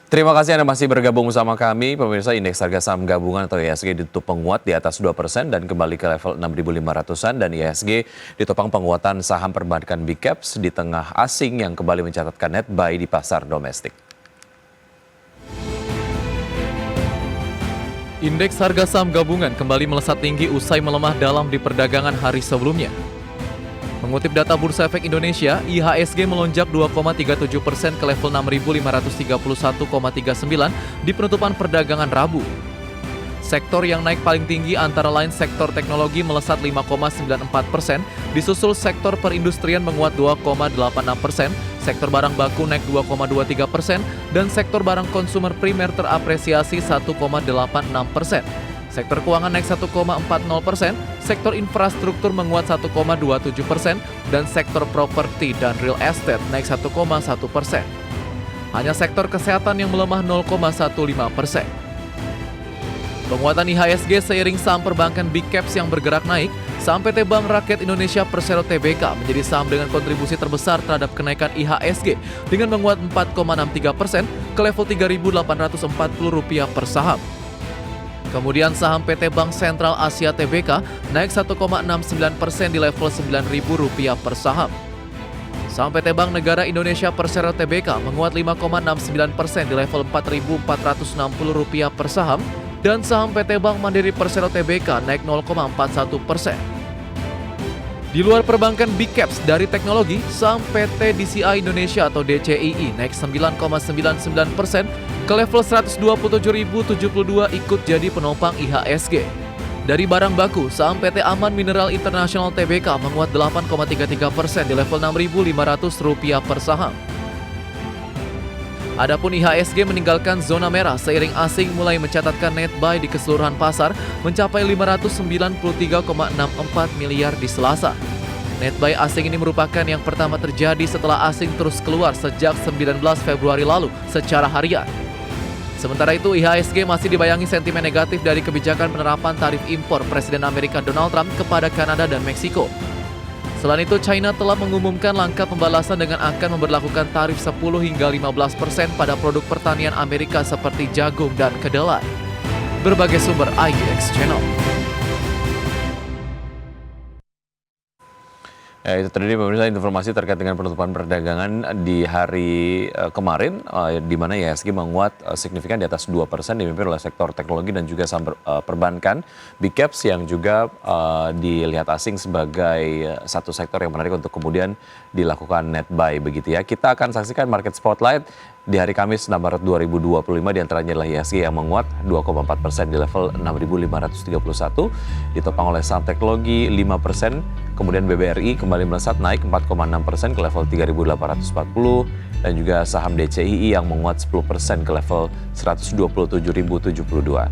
Terima kasih Anda masih bergabung bersama kami. Pemirsa, indeks harga saham gabungan atau IHSG ditutup penguat di atas 2% dan kembali ke level 6.500-an, dan IHSG ditopang penguatan saham perbankan Big Caps di tengah asing yang kembali mencatatkan net buy di pasar domestik. Indeks harga saham gabungan kembali melesat tinggi usai melemah dalam di perdagangan hari sebelumnya. Mengutip data Bursa Efek Indonesia, IHSG melonjak 2,37% ke level 6.531,39 di penutupan perdagangan Rabu. Sektor yang naik paling tinggi antara lain sektor teknologi melesat 5,94%, disusul sektor perindustrian menguat 2,86%, sektor barang baku naik 2,23%, dan sektor barang konsumer primer terapresiasi 1,86%. Sektor keuangan naik 1,40%, sektor infrastruktur menguat 1,27%, dan sektor properti dan real estate naik 1,1%. Hanya sektor kesehatan yang melemah 0,15%. Penguatan IHSG seiring saham perbankan Big Caps yang bergerak naik, saham PT Bank Rakyat Indonesia Persero Tbk menjadi saham dengan kontribusi terbesar terhadap kenaikan IHSG dengan menguat 4,63% ke level Rp3.840 per saham. Kemudian saham PT Bank Sentral Asia Tbk naik 1,69% di level Rp9.000 per saham. Saham PT Bank Negara Indonesia Persero Tbk menguat 5,69% di level Rp4.460 per saham, dan saham PT Bank Mandiri Persero Tbk naik 0,41%. Di luar perbankan Big Caps dari teknologi, saham PT DCI Indonesia atau DCII naik 9,99% ke level 127.072 ikut jadi penopang IHSG. Dari barang baku, saham PT Aman Mineral International Tbk menguat 8,33% di level Rp6.500 per saham. Adapun IHSG meninggalkan zona merah seiring asing mulai mencatatkan net buy di keseluruhan pasar mencapai 593,64 miliar di Selasa. Net buy asing ini merupakan yang pertama terjadi setelah asing terus keluar sejak 19 Februari lalu secara harian. Sementara itu, IHSG masih dibayangi sentimen negatif dari kebijakan penerapan tarif impor Presiden Amerika Donald Trump kepada Kanada dan Meksiko. Selain itu, China telah mengumumkan langkah pembalasan dengan akan memberlakukan tarif 10 hingga 15% pada produk pertanian Amerika seperti jagung dan kedelai. Berbagai sumber IDX Channel. Ya, itu tadi pemirsa informasi terkait dengan penutupan perdagangan di hari kemarin, di mana IHSG menguat signifikan di atas 2%, dipimpin oleh sektor teknologi dan juga saham perbankan Big Caps yang juga dilihat asing sebagai satu sektor yang menarik untuk kemudian dilakukan net buy begitu ya. Kita akan saksikan market spotlight di hari Kamis 6 Maret 2025, diantaranya adalah IHSG yang menguat 2,4% di level 6.531, ditopang oleh saham teknologi 5%, kemudian BBRI kembali melesat naik 4,6% ke level 3.840, dan juga saham DCII yang menguat 10% ke level 127.072.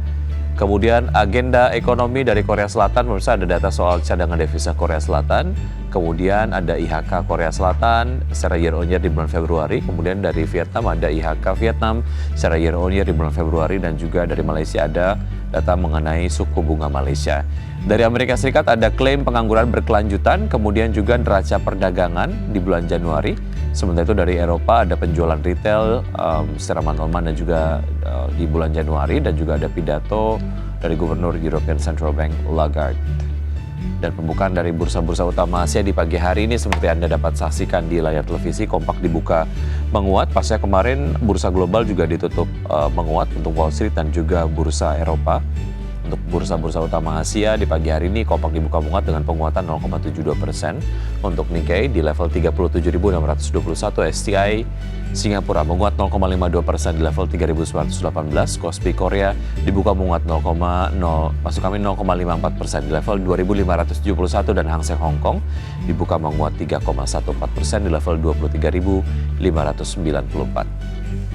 Kemudian agenda ekonomi dari Korea Selatan, pemirsa, ada data soal cadangan devisa Korea Selatan, kemudian ada IHK Korea Selatan secara year on year di bulan Februari, kemudian dari Vietnam ada IHK Vietnam secara year on year di bulan Februari, dan juga dari Malaysia ada data mengenai suku bunga Malaysia. Dari Amerika Serikat ada klaim pengangguran berkelanjutan, kemudian juga neraca perdagangan di bulan Januari. Sementara itu dari Eropa ada penjualan retail secara month-on-month dan juga di bulan Januari, dan juga ada pidato dari Gubernur European Central Bank Lagarde. Dan pembukaan dari bursa-bursa utama Asia di pagi hari ini seperti Anda dapat saksikan di layar televisi, kompak dibuka menguat. Pasca kemarin bursa global juga ditutup menguat untuk Wall Street dan juga bursa Eropa. Untuk bursa-bursa utama Asia di pagi hari ini kompak dibuka menguat dengan penguatan 0,72%. Untuk Nikkei di level 37.621, STI Singapura menguat 0,52% di level 3.918, Kospi Korea dibuka menguat 0,54% di level 2.571, dan Hang Seng Hong Kong dibuka menguat 3,14% di level 23.594.